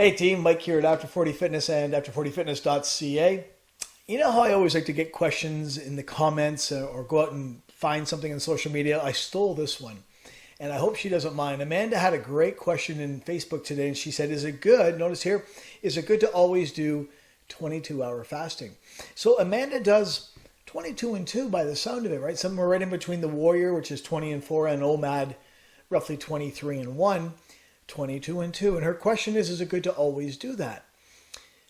Hey team, Mike here at After 40 Fitness and after40fitness.ca. You know how I always like to get questions in the comments or go out and find something on social media? I stole this one and I hope she doesn't mind. Amanda had a great question in Facebook today and she said, is it good, notice here, is it good to always do 22-hour fasting? So Amanda does 22 and 2 by the sound of it, right? Somewhere right in between the Warrior, which is 20 and 4, and OMAD, roughly 23 and 1. 22 and 2. And her question is it good to always do that?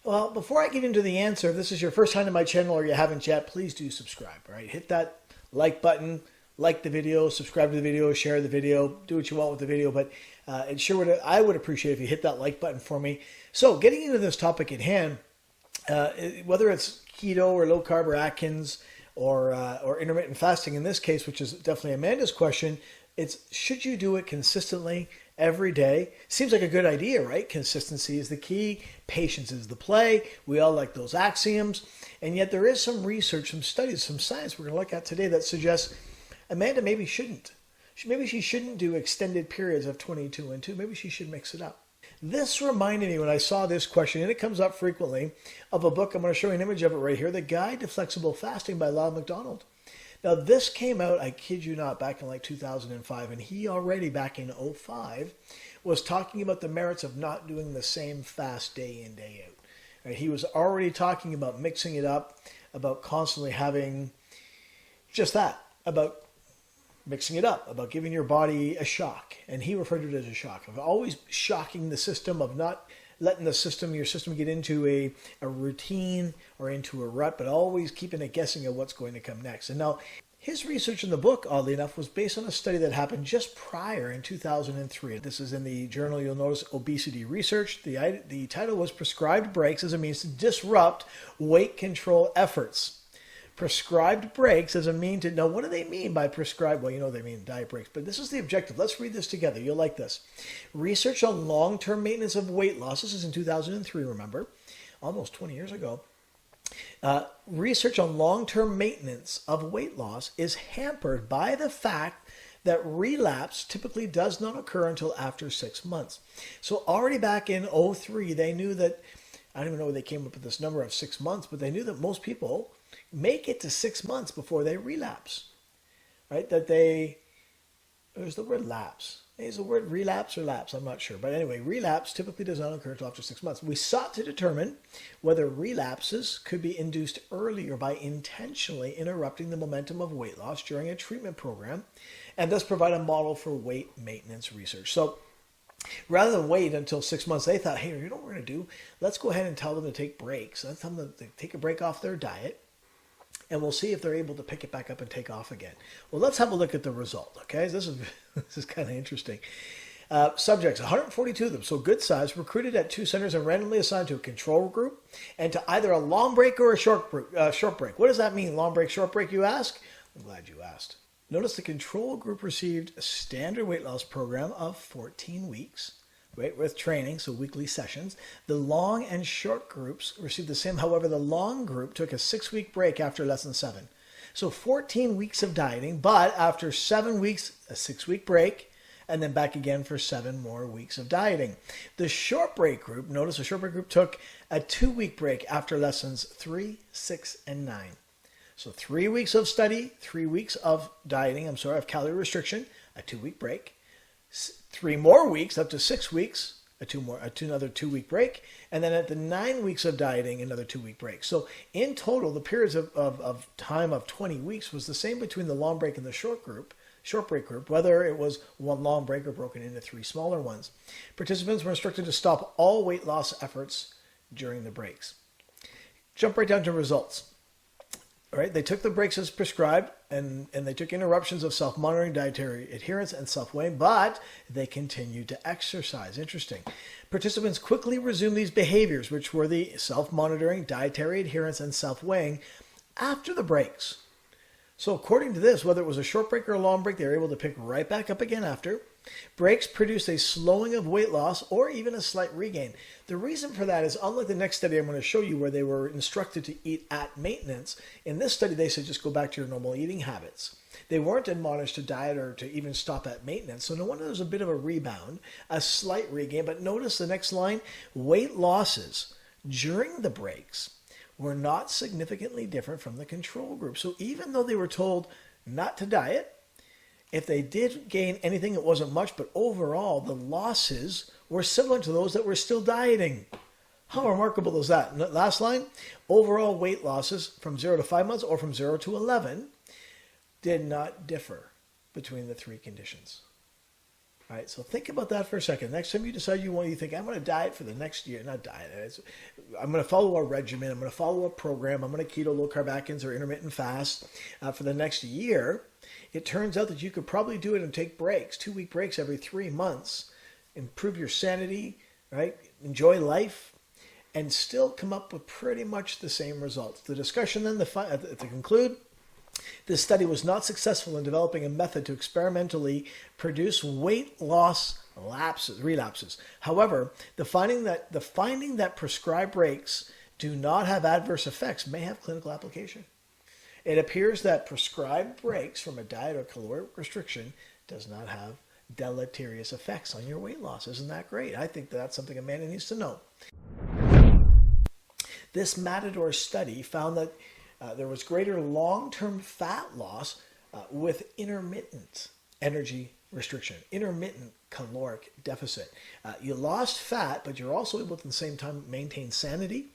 Well, before I get into the answer, if this is your first time to my channel or you haven't yet, please do subscribe, right? Hit that like button, like the video, subscribe to the video, share the video, do what you want with the video, but I would appreciate if you hit that like button for me. So getting into this topic at hand, whether it's keto or low carb or Atkins or intermittent fasting in this case, which is definitely Amanda's question, it's should you do it consistently every day? Seems like a good idea, right? Consistency is the key. Patience is the play. We all like those axioms. And yet there is some research, some studies, some science we're going to look at today that suggests Amanda maybe shouldn't. Maybe she shouldn't do extended periods of 22 and 2. Maybe she should mix it up. This reminded me when I saw this question, and it comes up frequently, of a book. I'm going to show you an image of it right here, The Guide to Flexible Fasting by Lyle McDonald. Now, this came out, I kid you not, back in like 2005, and he already back in 2005 was talking about the merits of not doing the same fast day in, day out. Right? He was already talking about mixing it up, about constantly having just that, about mixing it up, about giving your body a shock. And he referred to it as a shock, of always shocking the system, of not letting your system get into a routine or into a rut, but always keeping it guessing at what's going to come next. And now his research in the book, oddly enough, was based on a study that happened just prior in 2003. This is in the journal, you'll notice, Obesity Research. The title was Prescribed Breaks as a Means to Disrupt Weight Control Efforts. Prescribed breaks as a mean to, now what do they mean by prescribed? Well, you know they mean diet breaks, but this is the objective. Let's read this together. You'll like this. Research on long-term maintenance of weight loss. This is in 2003, remember, almost 20 years ago. Research on long-term maintenance of weight loss is hampered by the fact that relapse typically does not occur until after 6 months. So already back in 2003, they knew that, I don't even know where they came up with this number of 6 months, but they knew that most people make it to 6 months before they relapse, right? There's the word lapse. Is the word relapse or lapse? I'm not sure. But anyway, relapse typically does not occur until after 6 months. We sought to determine whether relapses could be induced earlier by intentionally interrupting the momentum of weight loss during a treatment program, and thus provide a model for weight maintenance research. So rather than wait until 6 months, they thought, hey, you know what we're going to do? Let's go ahead and tell them to take breaks. Let's tell them to take a break off their diet, and we'll see if they're able to pick it back up and take off again. Well, let's have a look at the result, okay? This is kind of interesting. Subjects, 142 of them, so good size, recruited at 2 centers and randomly assigned to a control group and to either a long break or a short break. What does that mean, long break, short break, you ask? I'm glad you asked. Notice the control group received a standard weight loss program of 14 weeks, right, with training, so weekly sessions. The long and short groups received the same. However, the long group took a 6-week break after lesson 7. So 14 weeks of dieting, but after 7 weeks, a 6-week break, and then back again for 7 more weeks of dieting. The short break group, notice the short break group took a 2-week break after lessons 3, 6, and 9. So 3 weeks of study, 3 weeks of dieting, of calorie restriction, a 2-week break. 3 more weeks, up to 6 weeks, another 2-week break, and then at the 9 weeks of dieting, another 2-week break. So in total, the periods of time of 20 weeks was the same between the long break and the short break group, whether it was one long break or broken into 3 smaller ones. Participants were instructed to stop all weight loss efforts during the breaks. Jump right down to results. All right, they took the breaks as prescribed, and they took interruptions of self-monitoring, dietary adherence, and self-weighing, but they continued to exercise. Interesting. Participants quickly resumed these behaviors, which were the self-monitoring, dietary adherence, and self-weighing after the breaks. So according to this, whether it was a short break or a long break, they were able to pick right back up again after. Breaks produced a slowing of weight loss or even a slight regain. The reason for that is, unlike the next study I'm going to show you where they were instructed to eat at maintenance, in this study they said just go back to your normal eating habits. They weren't admonished to diet or to even stop at maintenance. So no wonder there's a bit of a rebound, a slight regain. But notice the next line, weight losses during the breaks were not significantly different from the control group. So even though they were told not to diet, if they did gain anything, it wasn't much, but overall the losses were similar to those that were still dieting. How remarkable is that? Last line, overall weight losses from 0 to 5 months or from 0 to 11 did not differ between the three conditions. All right, so think about that for a second. Next time you decide you think, I'm going to diet for the next year, not diet, I'm going to follow a regimen, I'm going to follow a program, I'm going to keto, low-carb, Atkins, or intermittent fast for the next year. It turns out that you could probably do it and take breaks, 2-week breaks every 3 months, improve your sanity, right? Enjoy life, and still come up with pretty much the same results. The discussion then, to conclude, this study was not successful in developing a method to experimentally produce weight loss relapses. However, the finding that prescribed breaks do not have adverse effects may have clinical application. It appears that prescribed breaks from a diet or caloric restriction does not have deleterious effects on your weight loss. Isn't that great? I think that's something a man needs to know. This Matador study found that there was greater long-term fat loss with intermittent energy restriction, intermittent caloric deficit. You lost fat, but you're also able to at the same time maintain sanity.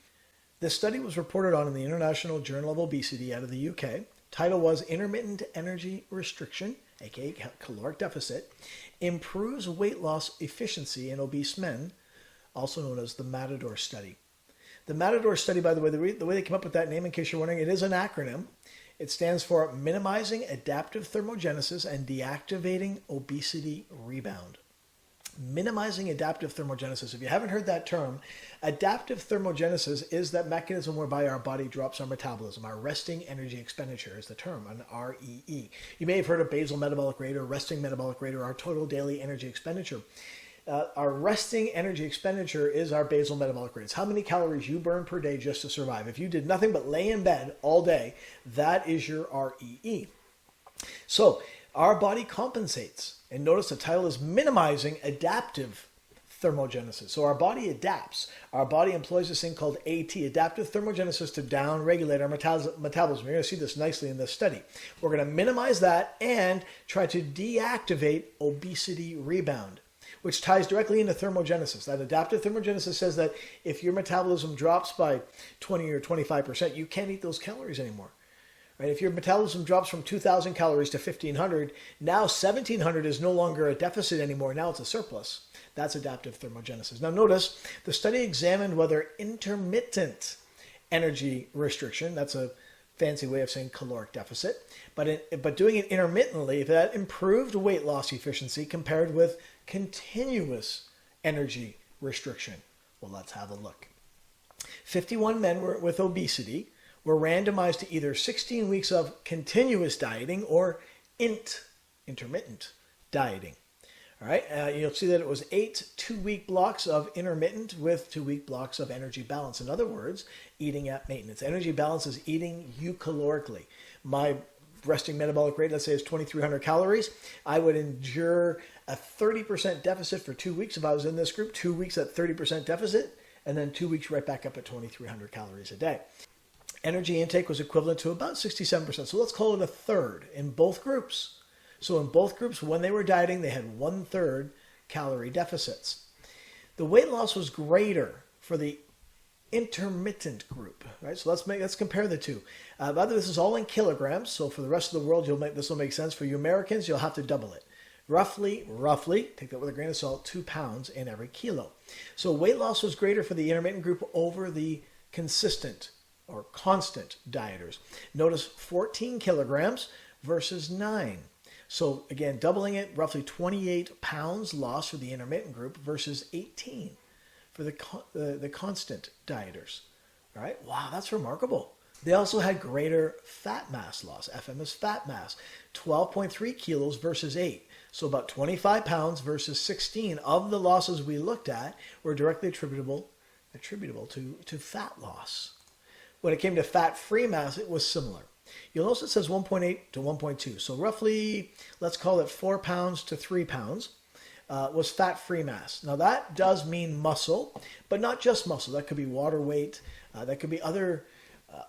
This study was reported on in the International Journal of Obesity out of the UK. Title was Intermittent Energy Restriction, aka caloric deficit, improves weight loss efficiency in obese men, also known as the Matador study. The Matador study, by the way, the way they came up with that name, in case you're wondering, it is an acronym. It stands for Minimizing Adaptive Thermogenesis and Deactivating Obesity Rebound. Minimizing adaptive thermogenesis. If you haven't heard that term, adaptive thermogenesis is that mechanism whereby our body drops our metabolism. Our resting energy expenditure is the term, an REE. You may have heard of basal metabolic rate or resting metabolic rate or our total daily energy expenditure. Our resting energy expenditure is our basal metabolic rate. It's how many calories you burn per day just to survive. If you did nothing but lay in bed all day, that is your REE. So our body compensates. And notice the title is Minimizing Adaptive Thermogenesis. So our body adapts. Our body employs this thing called AT, adaptive thermogenesis, to down-regulate our metabolism. You're going to see this nicely in this study. We're going to minimize that and try to deactivate obesity rebound, which ties directly into thermogenesis. That adaptive thermogenesis says that if your metabolism drops by 20 or 25%, you can't eat those calories anymore. Right? If your metabolism drops from 2,000 calories to 1,500, now 1,700 is no longer a deficit anymore. Now it's a surplus. That's adaptive thermogenesis. Now notice, the study examined whether intermittent energy restriction, that's a fancy way of saying caloric deficit, but doing it intermittently, if that improved weight loss efficiency compared with continuous energy restriction. Well, let's have a look. 51 men with obesity were randomized to either 16 weeks of continuous dieting or intermittent dieting. All right, you'll see that it was 8 2-week blocks of intermittent with 2-week blocks of energy balance. In other words, eating at maintenance. Energy balance is eating eucalorically. My resting metabolic rate, let's say, is 2,300 calories. I would endure a 30% deficit for 2 weeks if I was in this group, 2 weeks at 30% deficit, and then 2 weeks right back up at 2,300 calories a day. Energy intake was equivalent to about 67%. So let's call it a third in both groups. So in both groups, when they were dieting, they had 1/3 calorie deficits. The weight loss was greater for the intermittent group, right? So let's compare the two. By the way, this is all in kilograms. So for the rest of the world, this will make sense. For you Americans, you'll have to double it. Roughly, take that with a grain of salt, 2 pounds in every kilo. So weight loss was greater for the intermittent group over the consistent or constant dieters. Notice 14 kilograms versus 9. So again, doubling it, roughly 28 pounds lost for the intermittent group versus 18 for the constant dieters. All right, wow, that's remarkable. They also had greater fat mass loss. FM is fat mass, 12.3 kilos versus 8. So about 25 pounds versus 16 of the losses we looked at were directly attributable to fat loss. When it came to fat-free mass, it was similar. You'll notice it says 1.8 to 1.2. So roughly, let's call it 4 pounds to 3 pounds was fat-free mass. Now that does mean muscle, but not just muscle. That could be water weight. That could be other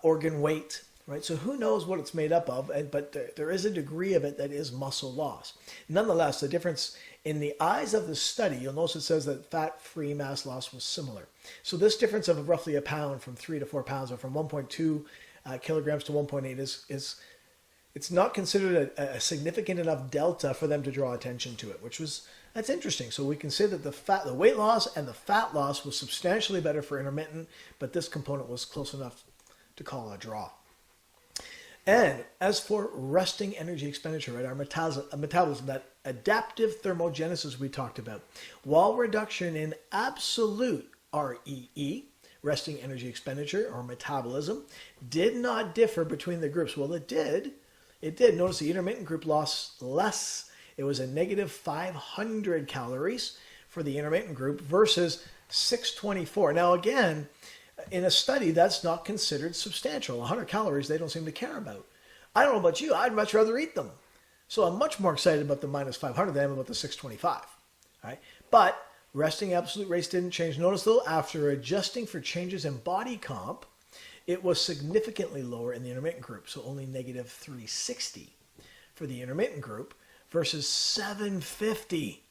organ weight, right? So who knows what it's made up of, but there is a degree of it that is muscle loss. Nonetheless, the difference in the eyes of the study, you'll notice it says that fat-free mass loss was similar. So this difference of roughly a pound from 3 to 4 pounds, or from 1.2 kilograms to 1.8 is it's not considered a significant enough delta for them to draw attention to it, that's interesting. So we can say that the weight loss and the fat loss was substantially better for intermittent, but this component was close enough to call a draw. And as for resting energy expenditure, right, our metabolism, that adaptive thermogenesis we talked about, while reduction in absolute REE, resting energy expenditure or metabolism, did not differ between the groups. Well, it did. Notice the intermittent group lost less. It was a negative 500 calories for the intermittent group versus 624. Now, again, in a study, that's not considered substantial. 100 calories, they don't seem to care about. I don't know about you. I'd much rather eat them. So I'm much more excited about the minus 500 than I am about the 625. All right? But resting absolute rates didn't change. Notice, though, after adjusting for changes in body comp, it was significantly lower in the intermittent group. So only negative 360 for the intermittent group versus 750.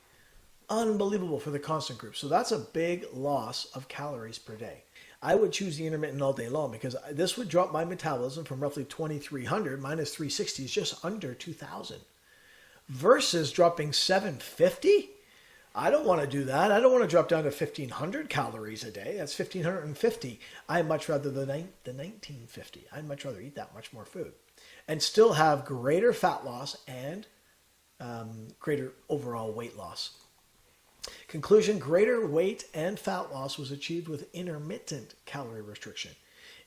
Unbelievable for the constant group. So that's a big loss of calories per day. I would choose the intermittent all day long because this would drop my metabolism from roughly 2,300 minus 360 is just under 2,000 versus dropping 750. I don't want to do that. I don't want to drop down to 1,500 calories a day. That's 1,550. I'd much rather the 1,950. I'd much rather eat that much more food and still have greater fat loss and greater overall weight loss. Conclusion, greater weight and fat loss was achieved with intermittent calorie restriction.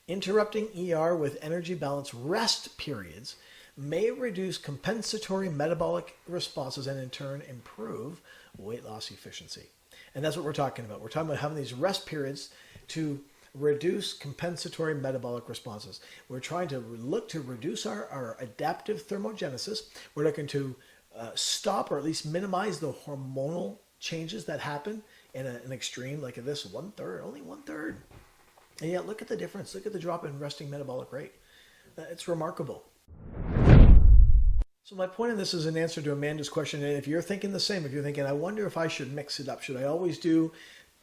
Interrupting ER with energy balance rest periods may reduce compensatory metabolic responses and in turn improve weight loss efficiency. And that's what we're talking about. We're talking about having these rest periods to reduce compensatory metabolic responses. We're trying to look to reduce our adaptive thermogenesis. We're looking to stop or at least minimize the hormonal changes that happen in an extreme like this, only one third. And yet look at the difference. Look at the drop in resting metabolic rate. It's remarkable. So my point in this is an answer to Amanda's question. And if you're thinking the same, if you're thinking, I wonder if I should mix it up. Should I always do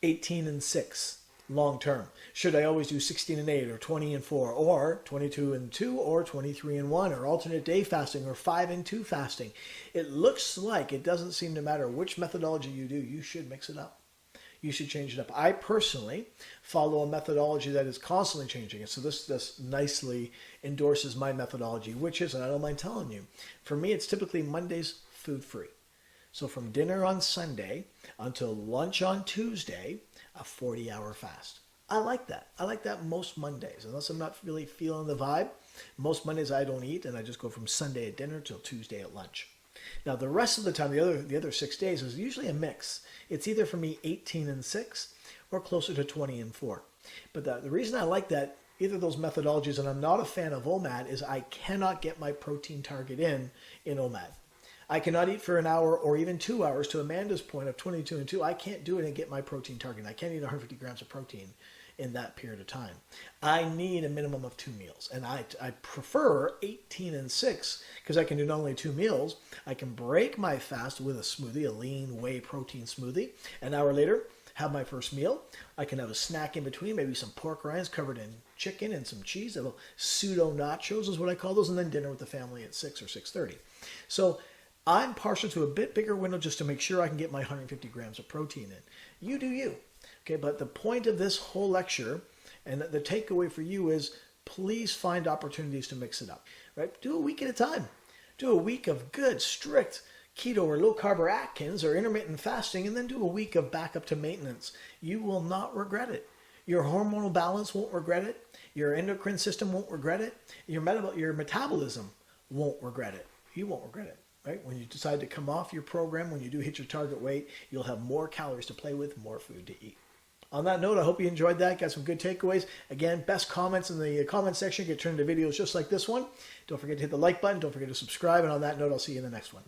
18 and 6 long term? Should I always do 16 and 8 or 20 and 4 or 22 and 2 or 23 and 1 or alternate day fasting or 5 and 2 fasting? It looks like it doesn't seem to matter which methodology you do. You should mix it up. You should change it up. I personally follow a methodology that is constantly changing. And so this nicely endorses my methodology, which is, and I don't mind telling you, for me, it's typically Mondays food free. So from dinner on Sunday until lunch on Tuesday, a 40-hour fast. I like that. I like that most Mondays, unless I'm not really feeling the vibe. Most Mondays I don't eat, and I just go from Sunday at dinner till Tuesday at lunch. Now, the rest of the time, the other 6 days is usually a mix. It's either for me 18 and 6 or closer to 20 and 4. But the reason I like that, either of those methodologies, and I'm not a fan of OMAD, is I cannot get my protein target in OMAD. I cannot eat for an hour or even 2 hours, to Amanda's point of 22 and 2. I can't do it and get my protein target. I can't eat 150 grams of protein in that period of time. I need a minimum of 2 meals. And I prefer 18 and 6 because I can do not only 2 meals, I can break my fast with a smoothie, a lean whey protein smoothie. An hour later, have my first meal. I can have a snack in between, maybe some pork rinds covered in chicken and some cheese. A little pseudo nachos is what I call those. And then dinner with the family at 6 or 6:30. So I'm partial to a bit bigger window just to make sure I can get my 150 grams of protein in. You do you. Okay, but the point of this whole lecture and the takeaway for you is please find opportunities to mix it up. Right? Do a week at a time. Do a week of good, strict keto or low-carb or Atkins or intermittent fasting, and then do a week of back up to maintenance. You will not regret it. Your hormonal balance won't regret it. Your endocrine system won't regret it. Your metabolism won't regret it. You won't regret it, right? When you decide to come off your program, when you do hit your target weight, you'll have more calories to play with, more food to eat. On that note, I hope you enjoyed that. Got some good takeaways. Again, best comments in the comment section get turned into videos just like this one. Don't forget to hit the like button. Don't forget to subscribe. And on that note, I'll see you in the next one.